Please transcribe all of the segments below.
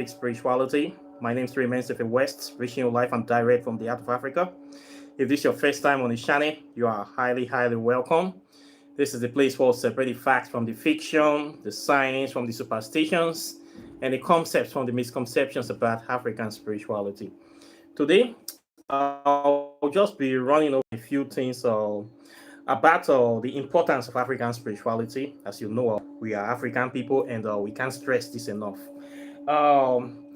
Spirituality. My name is Raymond West, reaching you live and direct from the Heart of Africa. If this is your first time on the channel, you are highly welcome. This is the place where we separate the facts from the fiction, the science from the superstitions, and the concepts from the misconceptions about African spirituality. Today, I'll just be running over a few things about the importance of African spirituality. As you know, we are African people, and we can't stress this enough. Um,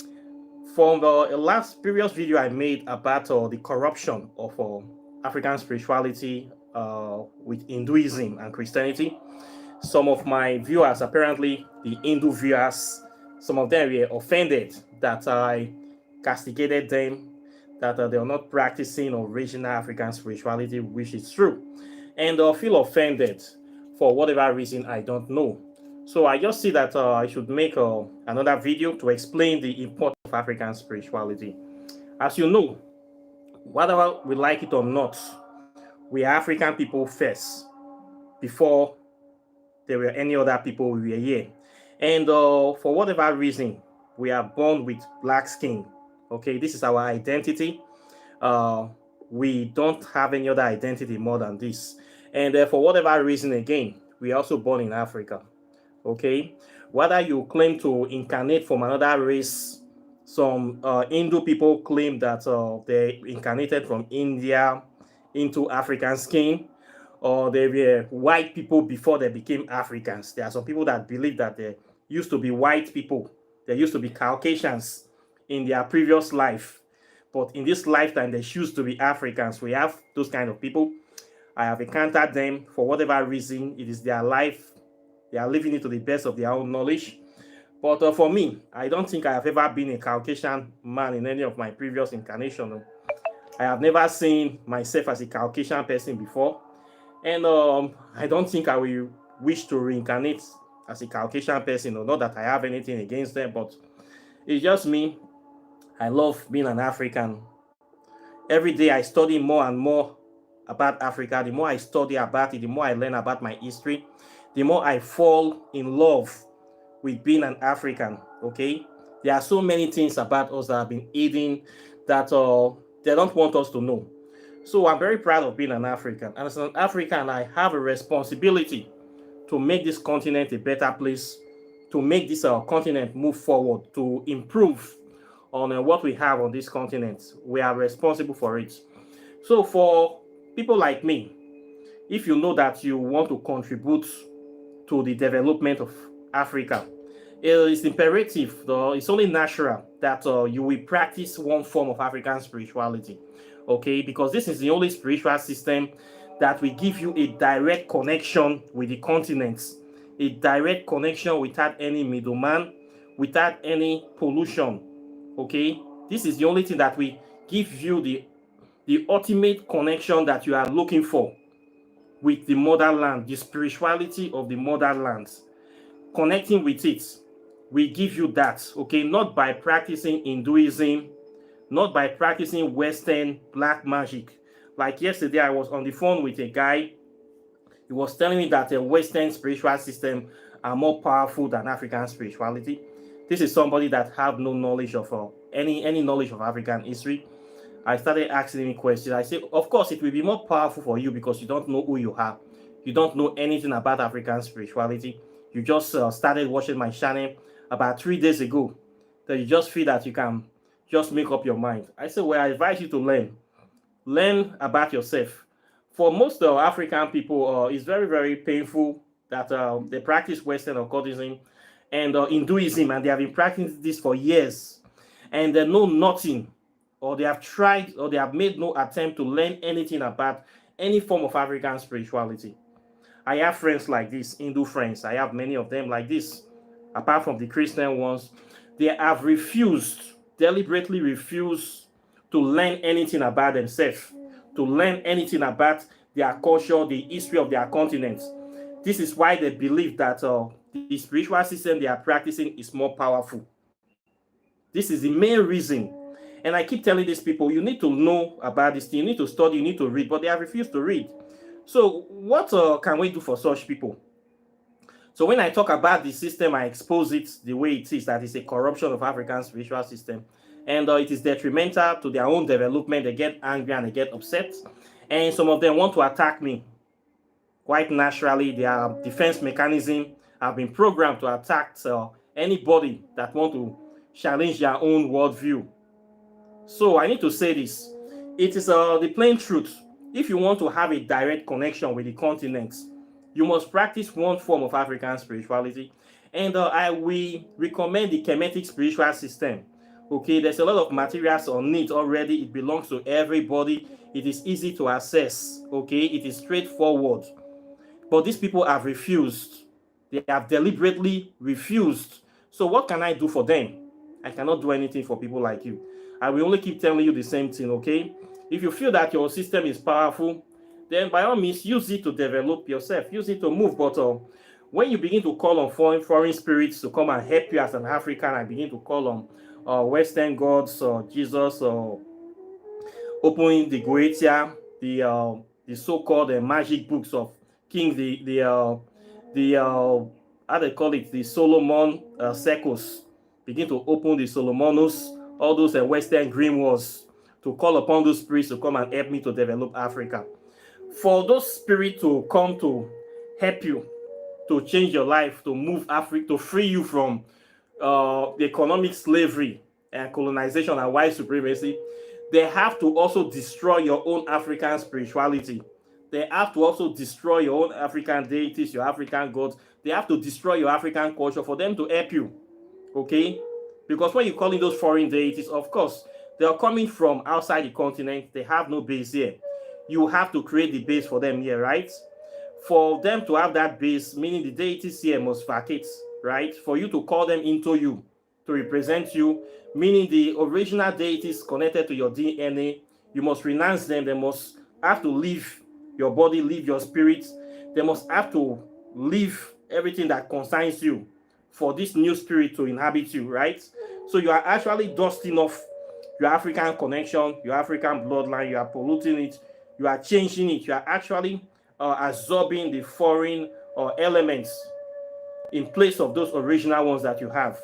from the last previous video I made about the corruption of African spirituality with Hinduism and Christianity, some of my viewers, apparently the Hindu viewers, some of them were offended that I castigated them, that they are not practicing original African spirituality, which is true, and feel offended for whatever reason I don't know. So I just see that I should make another video to explain the importance of African spirituality. As you know, whether we like it or not, we are African people first, before there were any other people we were here. And for whatever reason, we are born with black skin. Okay, this is our identity. We don't have any other identity more than this. And for whatever reason, again, we are also born in Africa. Okay, whether you claim to incarnate from another race, some Hindu people claim that they incarnated from India into African skin, or they were white people before they became Africans. There are some people that believe that they used to be white people, they used to be Caucasians in their previous life, but in this lifetime they choose to be Africans. We have those kind of people. I have encountered them. For whatever reason, it is their life. They are living it to the best of their own knowledge. But for me, I don't think I have ever been a Caucasian man in any of my previous incarnations. I have never seen myself as a Caucasian person before. And I don't think I will wish to reincarnate as a Caucasian person. Not that I have anything against them, but it's just me. I love being an African. Every day I study more and more about Africa. The more I study about it, the more I learn about my history, the more I fall in love with being an African. Okay, there are so many things about us that have been hidden that they don't want us to know. So I'm very proud of being an African, and as an African, I have a responsibility to make this continent a better place, to make this continent move forward, to improve on what we have on this continent. We are responsible for it. So for people like me, if you know that you want to contribute to the development of Africa, it is imperative, though, it's only natural that you will practice one form of African spirituality. Okay, because this is the only spiritual system that will give you a direct connection with the continents, a direct connection without any middleman, without any pollution. Okay, this is the only thing that will give you the ultimate connection that you are looking for with the motherland, the spirituality of the motherland. Connecting with it will give you that. Okay, not by practicing Hinduism, not by practicing Western black magic. Like yesterday, I was on the phone with a guy. He was telling me that a Western spiritual system are more powerful than African spirituality. This is somebody that have no knowledge of any knowledge of African history. I started asking him questions. I said, of course, it will be more powerful for you because you don't know who you are. You don't know anything about African spirituality. You just started watching my channel about 3 days ago. That you just feel that you can just make up your mind. I said, well, I advise you to learn. Learn about yourself. For most African people, it's very painful that they practice Western occultism and Hinduism, and they have been practicing this for years. And they know nothing, or they have tried, or they have made no attempt to learn anything about any form of African spirituality. I have friends like this, Hindu friends. I have many of them like this. Apart from the Christian ones, they have deliberately refused to learn anything about themselves, to learn anything about their culture, the history of their continent. This is why they believe that the spiritual system they are practicing is more powerful. This is the main reason. And I keep telling these people, you need to know about this thing, you need to study, you need to read, but they have refused to read. So what can we do for such people? So when I talk about the system, I expose it the way it is, that is a corruption of African spiritual system. And it is detrimental to their own development. They get angry and they get upset. And some of them want to attack me. Quite naturally, their defense mechanism have been programmed to attack anybody that want to challenge their own worldview. So I need to say this. It is the plain truth. If you want to have a direct connection with the continent, you must practice one form of African spirituality. And we recommend the Kemetic spiritual system. Okay, there's a lot of materials on it already. It belongs to everybody. It is easy to access. Okay, it is straightforward. But these people have refused. They have deliberately refused. So what can I do for them? I cannot do anything for people like you. I will only keep telling you the same thing, okay? If you feel that your system is powerful, then by all means, use it to develop yourself. Use it to move. But when you begin to call on foreign spirits to come and help you as an African, I begin to call on Western gods or Jesus or opening the Goetia, the so-called magic books of King, how they call it, the Solomon circles. Begin to open the Solomonus, all those Western grimoires, to call upon those spirits to come and help me to develop Africa. For those spirits to come to help you to change your life, to move Africa, to free you from the economic slavery and colonization and white supremacy, they have to also destroy your own African spirituality. They have to also destroy your own African deities, your African gods. They have to destroy your African culture for them to help you. Okay? Because when you call in those foreign deities, of course, they are coming from outside the continent. They have no base here. You have to create the base for them here, right? For them to have that base, meaning the deities here must vacate, right? For you to call them into you, to represent you, meaning the original deities connected to your DNA, you must renounce them. They must have to leave your body, leave your spirit. They must have to leave everything that concerns you for this new spirit to inhabit you, right? So you are actually dusting off your African connection, your African bloodline. You are polluting it. You are changing it. You are actually absorbing the foreign elements in place of those original ones that you have.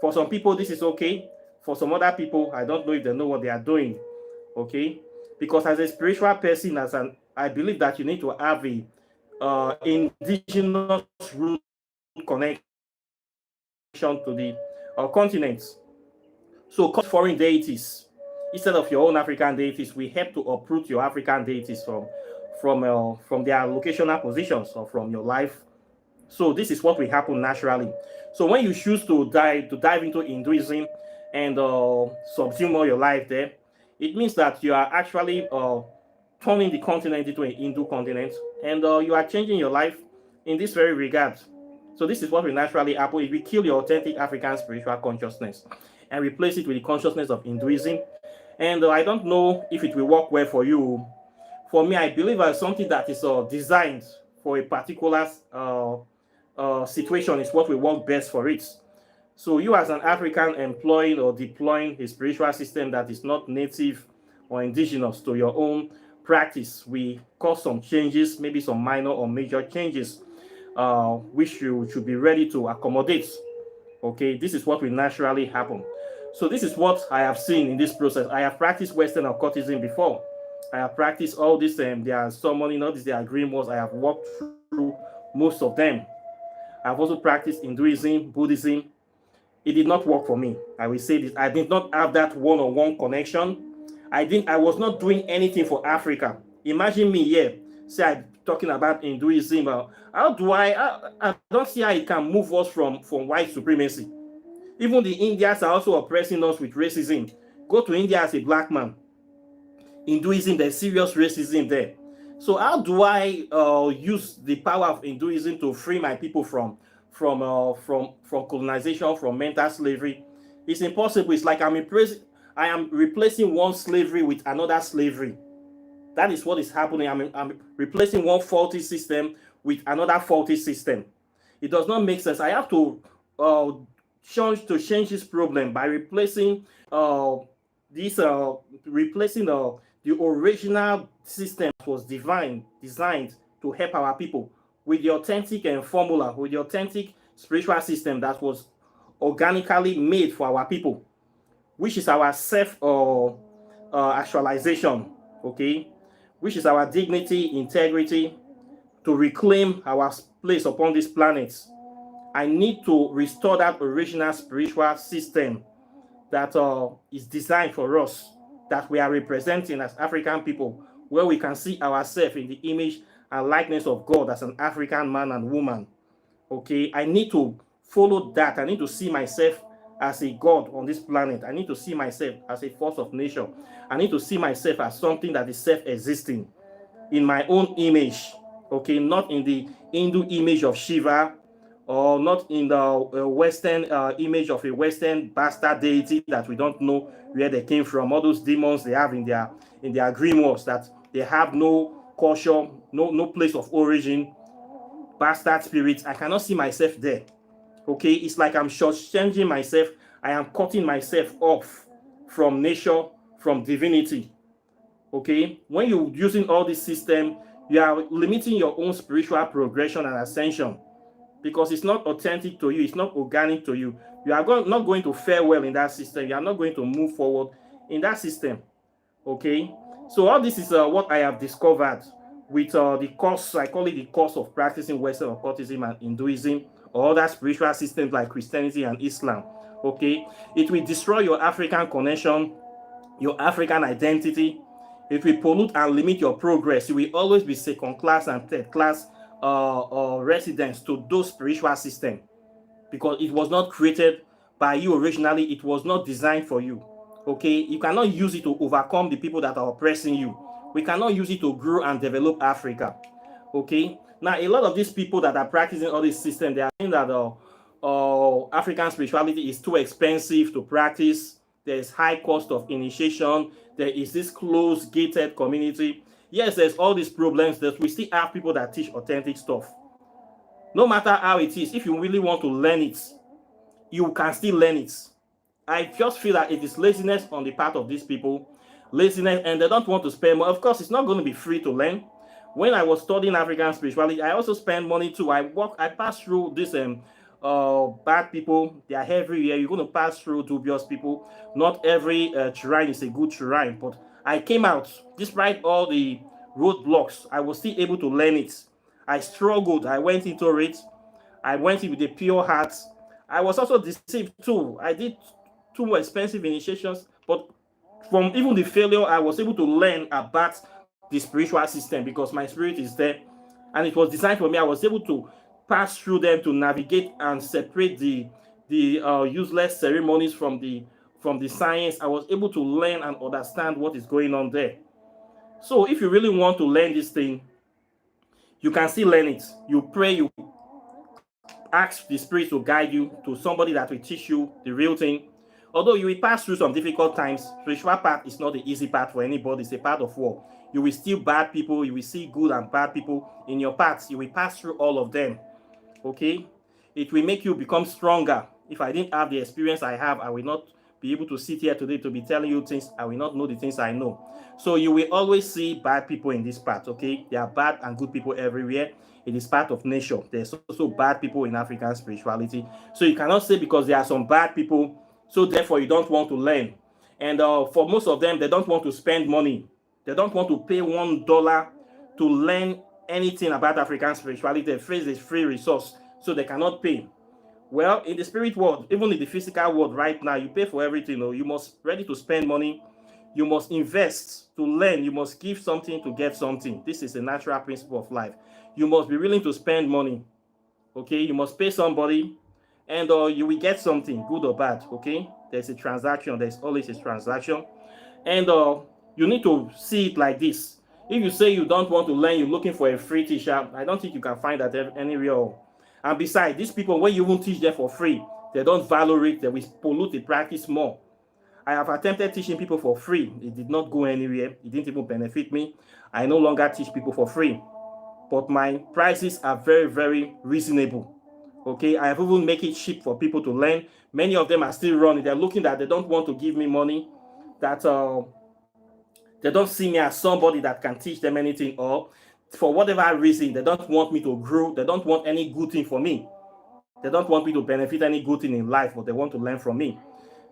For some people, this is okay. For some other people, I don't know if they know what they are doing. Okay? Because as a spiritual person, I believe that you need to have a indigenous root connection to the continents. So foreign deities instead of your own African deities. We help to uproot your African deities from their locational positions or from your life. So this is what will happen naturally. So when you choose to dive into Hinduism and subsume all your life there, it means that you are actually turning the continent into a Hindu continent, and you are changing your life in this very regard. So this is what will naturally happen if we kill your authentic African spiritual consciousness and replace it with the consciousness of Hinduism. And I don't know if it will work well for you. For me, I believe it's something that is designed for a particular situation is what will work best for it. So you as an African employing or deploying a spiritual system that is not native or indigenous to your own practice, we cause some changes, maybe some minor or major changes, which you should be ready to accommodate. Okay, this is what will naturally happen. So this is what I have seen in this process. I have practiced Western occultism before. I have practiced all this, they are summoning, all these, they are grimoires. I have walked through most of them. I've also practiced Hinduism, Buddhism. It did not work for me. I will say this. I did not have that one-on-one connection. I was not doing anything for Africa. Imagine me here, say I'm talking about Hinduism. How do I don't see how it can move us from white supremacy. Even the Indians are also oppressing us with racism. Go to India as a black man. Hinduism, there's serious racism there. So how do I use the power of Hinduism to free my people from colonization, from mental slavery? It's impossible. It's like I am replacing one slavery with another slavery. That is what is happening. I'm replacing one faulty system with another faulty system. It does not make sense. I have to change this problem by replacing the original system that was designed to help our people with the authentic formula, with the authentic spiritual system that was organically made for our people, which is our self actualization, okay, which is our dignity, integrity, to reclaim our place upon this planet. I need to restore that original spiritual system that is designed for us, that we are representing as African people, where we can see ourselves in the image and likeness of God as an African man and woman. Okay, I need to follow that. I need to see myself as a God on this planet. I need to see myself as a force of nature. I need to see myself as something that is self-existing in my own image. Okay, not in the Hindu image of Shiva, or not in the Western image of a Western bastard deity that we don't know where they came from. All those demons they have in their grimoires, that they have no culture, no place of origin, bastard spirits. I cannot see myself there. Okay, it's like I'm short-changing myself. I am cutting myself off from nature, from divinity. Okay, when you're using all this system, you are limiting your own spiritual progression and ascension, because it's not authentic to you, it's not organic to you. You are not going to fare well in that system. You are not going to move forward in that system. Okay, so all this is what I have discovered with the course. I call it the course of practicing Western occultism and Hinduism, or other spiritual systems like Christianity and Islam. Okay, it will destroy your African connection, your African identity. It will pollute and limit your progress. You will always be second class and third class residents to those spiritual systems, because it was not created by you originally. It was not designed for you. Okay, you cannot use it to overcome the people that are oppressing you. We cannot use it to grow and develop Africa. Okay, now a lot of these people that are practicing all this system, they are saying that African spirituality is too expensive to practice. There is high cost of initiation. There is this closed, gated community. Yes, there's all these problems, that we still have people that teach authentic stuff. No matter how it is, if you really want to learn it, you can still learn it. I just feel that it is laziness on the part of these people. Laziness, and they don't want to spend more. Of course, it's not going to be free to learn. When I was studying African spirituality, I also spent money too. I passed through this bad people. They are everywhere. You're going to pass through dubious people. Not every shrine is a good shrine, but I came out, despite all the roadblocks, I was still able to learn it. I struggled. I went into it. I went in with a pure heart. I was also deceived too. I did 2 expensive initiations, but from even the failure, I was able to learn about the spiritual system, because my spirit is there and it was designed for me. I was able to pass through them to navigate and separate the useless ceremonies from the science. I was able to learn and understand what is going on there. So if you really want to learn this thing, you can still learn it. You pray, you ask the spirit to guide you to somebody that will teach you the real thing. Although you will pass through some difficult times, spiritual path is not the easy path for anybody. It's a path of war. You will see bad people. You will see good and bad people in your paths. You will pass through all of them. Okay? It will make you become stronger. If I didn't have the experience I have, I will not be able to sit here today to be telling you things. I will not know the things I know. So you will always see bad people in this path. Okay? There are bad and good people everywhere. It is part of nature. There's also bad people in African spirituality. So you cannot say because there are some bad people, so therefore you don't want to learn. And for most of them, they don't want to spend money. They don't want to pay $1 to learn anything about African spirituality. They face a free resource, so they cannot pay. Well, in the spirit world, even in the physical world right now, you pay for everything. You must be ready to spend money. You must invest to learn. You must give something to get something. This is a natural principle of life. You must be willing to spend money. Okay, you must pay somebody, and you will get something, good or bad. Okay, there's a transaction. There's always a transaction, and you need to see it like this. If you say you don't want to learn, you're looking for a free teacher, I don't think you can find that anywhere. And besides, these people, when you won't teach them for free, they don't value it. They will pollute the practice more. I have attempted teaching people for free. It did not go anywhere. It didn't even benefit me. I no longer teach people for free. But my prices are very, very reasonable. Okay, I have even make it cheap for people to learn. Many of them are still running. They're looking that they don't want to give me money, that they don't see me as somebody that can teach them anything, or for whatever reason, they don't want me to grow. They don't want any good thing for me. They don't want me to benefit any good thing in life, but they want to learn from me.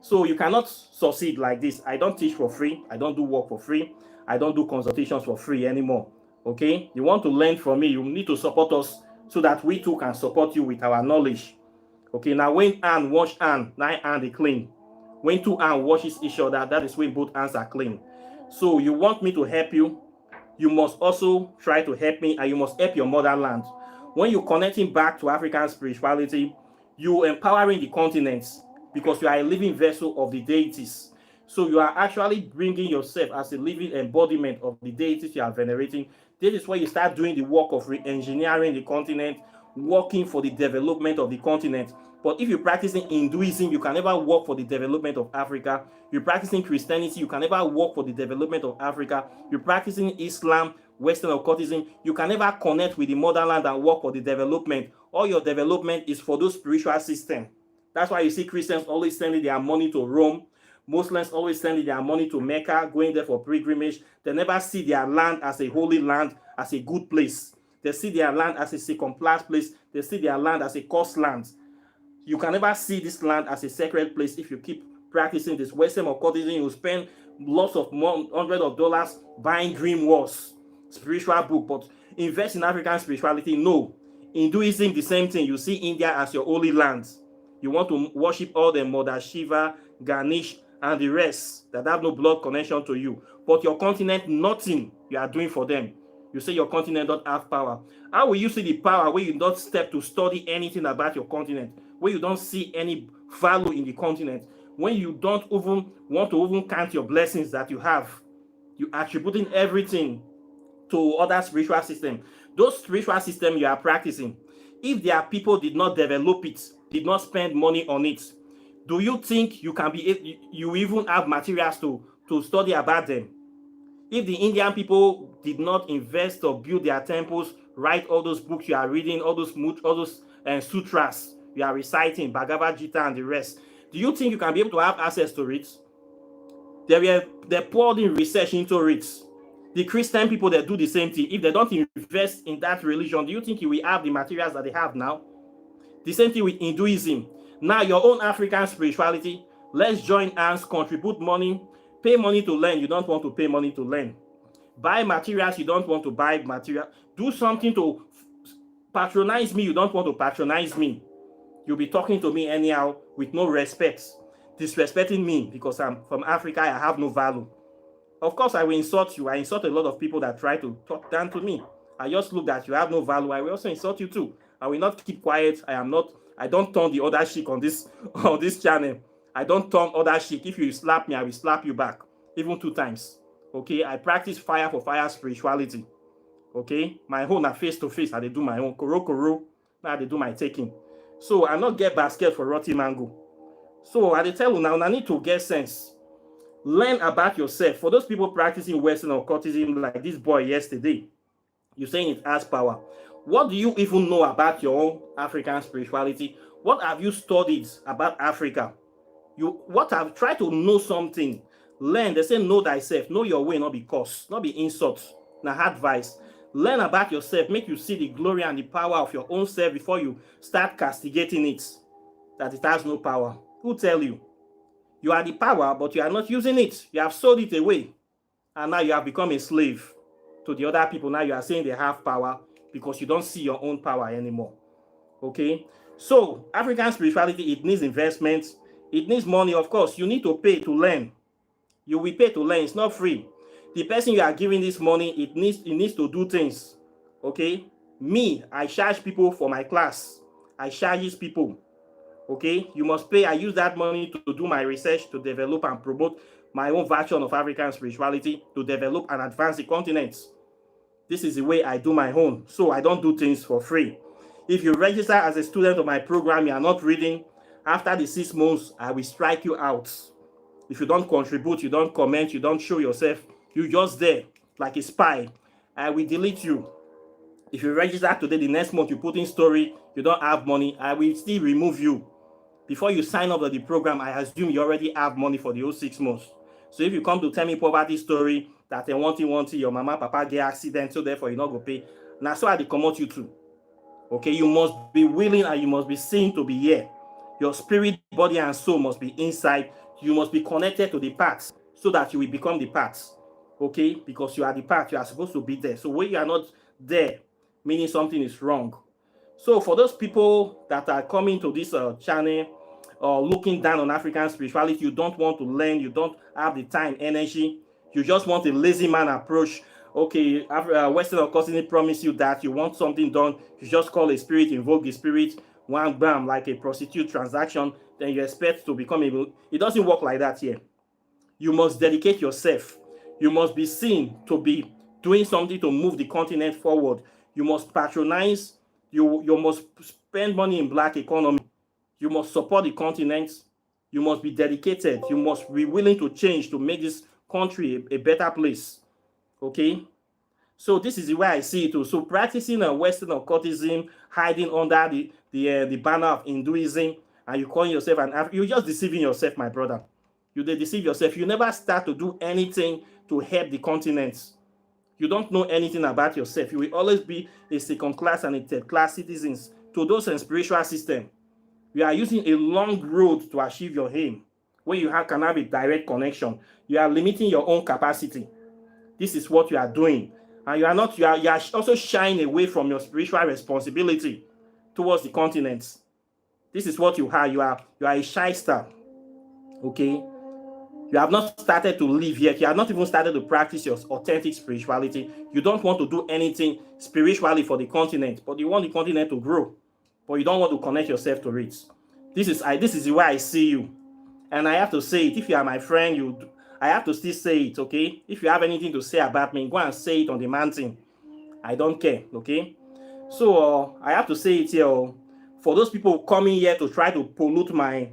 So you cannot succeed like this. I don't teach for free. I don't do work for free. I don't do consultations for free anymore. Okay? You want to learn from me, you need to support us so that we too can support you with our knowledge. Okay, now when hand wash hand, now hand is clean. When two hands washes each other, that is when both hands are clean. So you want me to help you, you must also try to help me, and you must help your motherland. When you're connecting back to African spirituality, you're empowering the continents because you are a living vessel of the deities. So you are actually bringing yourself as a living embodiment of the deities you are venerating. This is where you start doing the work of re-engineering the continent, working for the development of the continent. But if you're practicing Hinduism, you can never work for the development of Africa. You're practicing Christianity, you can never work for the development of Africa. You're practicing Islam, Western occultism, you can never connect with the motherland and work for the development. All your development is for those spiritual systems. That's why you see Christians always sending their money to Rome. Muslims always sending their money to Mecca, going there for pilgrimage. They never see their land as a holy land, as a good place. They see their land as a second-class place. They see their land as a cursed land. You can never see this land as a sacred place if you keep practicing this Western occultism. You spend lots of hundreds of dollars buying dream wars, spiritual book, but invest in African spirituality. No. Hinduism, the same thing. You see India as your holy land. You want to worship all the Mother Shiva, Ganesh, and the rest that have no blood connection to you. But your continent, nothing you are doing for them. You say your continent don't have power. How will you see the power where you don't step to study anything about your continent? Where you don't see any value in the continent? When you don't even want to even count your blessings that you have? You attributing everything to other spiritual systems. Those spiritual systems you are practicing, if their people did not develop it, did not spend money on it, do you think you can be, you even have materials to study about them? If the Indian people did not invest or build their temples, write all those books you are reading, all those sutras you are reciting, Bhagavad Gita and the rest, do you think you can be able to have access to it? They poured in research into it. The Christian people, they do the same thing. If they don't invest in that religion, do you think you will have the materials that they have now? The same thing with Hinduism. Now, your own African spirituality, let's join hands, contribute money, pay money to learn. You don't want to pay money to learn. Buy materials. You don't want to buy material. Do something to patronize me. You don't want to patronize me. You'll be talking to me anyhow with no respect, disrespecting me because I'm from Africa. I have no value. Of course, I will insult you. I insult a lot of people that try to talk down to me. I just look at you have no value. I will also insult you too. I will not keep quiet. I don't turn the other cheek on this channel. I don't turn other cheek. If you slap me, I will slap you back, even 2 times. Okay, I practice fire for fire spirituality. Okay, my own are face to face. I do my own koro. Now they do my taking. So I not get basket for rotty mango. So I tell you now, I need to get sense. Learn about yourself. For those people practicing Western occultism like this boy yesterday, you're saying it has power. What do you even know about your own African spirituality? What have you studied about Africa? What have tried to know something? Learn. They say know thyself. Know your way, not be curse, not be insult. Now advice. Learn about yourself. Make you see the glory and the power of your own self before you start castigating it. That it has no power. Who tell you? You are the power, but you are not using it. You have sold it away. And now you have become a slave to the other people. Now you are saying they have power because you don't see your own power anymore. Okay? So, African spirituality, it needs investment. It needs money, of course. You need to pay to learn. You will pay to learn. It's not free. The person you are giving this money, it needs to do things. Okay? Me, I charge people for my class. I charge these people. Okay, you must pay. I use that money to do my research, to develop and promote my own version of African spirituality, to develop and advance the continent. This is the way I do my own. So I don't do things for free. If you register as a student of my program, you are not reading, after the 6 months, I will strike you out. If you don't contribute, you don't comment, you don't show yourself, you're just there like a spy, I will delete you. If you register today, the next month you put in story, you don't have money, I will still remove you. Before you sign up to the program, I assume you already have money for the whole 6 months. So if you come to tell me poverty story, that they want your mama, papa get accident, so therefore you not go pay. Now, so I they come out you too. Okay, you must be willing and you must be seen to be here. Your spirit, body, and soul must be inside. You must be connected to the parts so that you will become the parts. Okay, because you are the part, you are supposed to be there. So when you are not there, meaning something is wrong. So for those people that are coming to this channel or looking down on African spirituality, you don't want to learn, you don't have the time, energy, you just want a lazy man approach. Okay, Western occultism promise you that you want something done, you just call a spirit, invoke the spirit, one bam, like a prostitute transaction, then you expect to become able. It doesn't work like that here. You must dedicate yourself. You must be seen to be doing something to move the continent forward. You must patronize. You must spend money in black economy. You must support the continent. You must be dedicated. You must be willing to change to make this country a better place. Okay? So this is the way I see it too. So practicing a Western occultism, hiding under the banner of Hinduism, and you calling yourself an African, you're just deceiving yourself, my brother. You deceive yourself. You never start to do anything to help the continent. You don't know anything about yourself. You will always be a second class and a third class citizens to those in spiritual system. You are using a long road to achieve your aim. When you can have a direct connection, you are limiting your own capacity. This is what you are doing. And you are also shying away from your spiritual responsibility towards the continent. This is what you are. You are a shyster. Okay? You have not started to live yet. You have not even started to practice your authentic spirituality. You don't want to do anything spiritually for the continent, but you want the continent to grow. But you don't want to connect yourself to it. This is the way I see you. And I have to say it. If you are my friend, I have to still say it, okay? If you have anything to say about me, go and say it on the mountain. I don't care, okay? So I have to say it here. For those people coming here to try to pollute my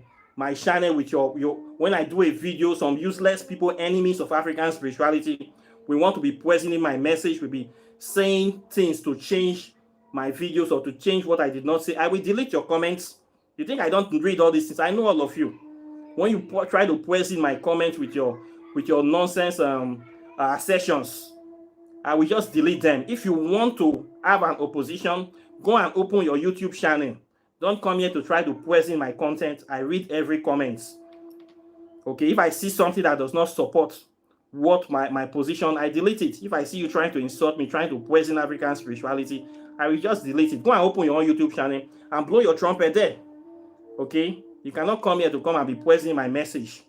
channel with your when I do a video, some useless people, enemies of African spirituality, we want to be poisoning my message, we'll be saying things to change my videos or to change what I did not say. I will delete your comments. You think I don't read all these things? I know all of you. When you try to poison my comments with your nonsense assertions, I will just delete them. If you want to have an opposition, go and open your YouTube channel. Don't come here to try to poison my content. I read every comment. Okay, if I see something that does not support what my position, I delete it. If I see you trying to insult me, trying to poison African spirituality, I will just delete it. Go and open your own YouTube channel and blow your trumpet there. Okay? You cannot come here to come and be poisoning my message.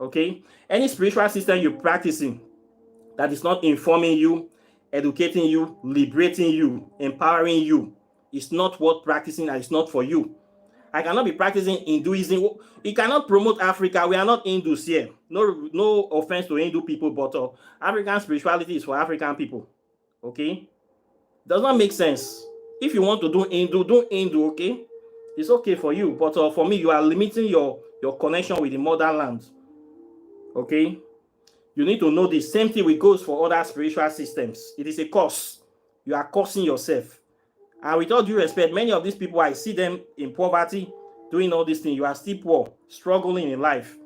Okay? Any spiritual system you're practicing that is not informing you, educating you, liberating you, empowering you, is not worth practicing and it's not for you. I cannot be practicing Hinduism. You cannot promote Africa. We are not Hindus here. No offense to Hindu people, but African spirituality is for African people. Okay? Does not make sense. If you want to do Hindu, okay? It's okay for you. But for me, you are limiting your connection with the motherland. Okay? You need to know the same thing goes for other spiritual systems. It is a curse. You are cursing yourself. And with all due respect, many of these people, I see them in poverty, doing all these things. You are still poor, struggling in life.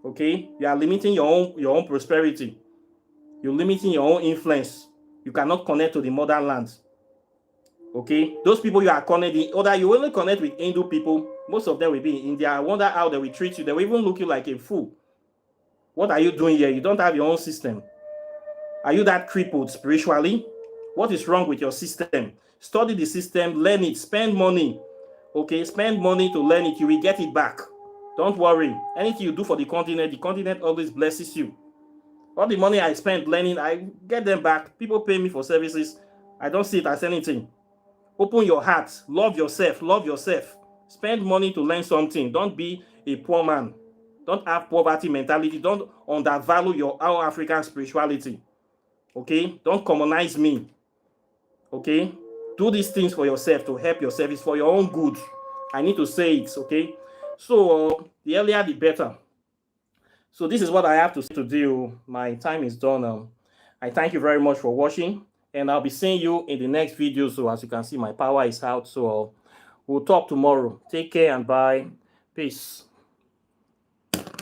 Okay? You are limiting your own prosperity. You're limiting your own influence. You cannot connect to the motherland. Okay? Those people you are connecting, or you only connect with Hindu people, most of them will be in India. I wonder how they will treat you. They will even look you like a fool. What are you doing here? You don't have your own system. Are you that crippled spiritually? What is wrong with your system? Study the system, learn it, spend money. Okay, spend money to learn it. You will get it back. Don't worry. Anything you do for the continent always blesses you. All the money I spend learning, I get them back. People pay me for services. I don't see it as anything. Open your heart. Love yourself. Love yourself. Spend money to learn something. Don't be a poor man. Don't have poverty mentality. Don't undervalue our African spirituality. Okay? Don't commonize me. Okay? Do these things for yourself to help yourself. It's for your own good. I need to say it. Okay? So, the earlier the better. So, this is what I have to do. My time is done. I thank you very much for watching. And I'll be seeing you in the next video. So, as you can see, my power is out. So, we'll talk tomorrow. Take care and bye. Peace.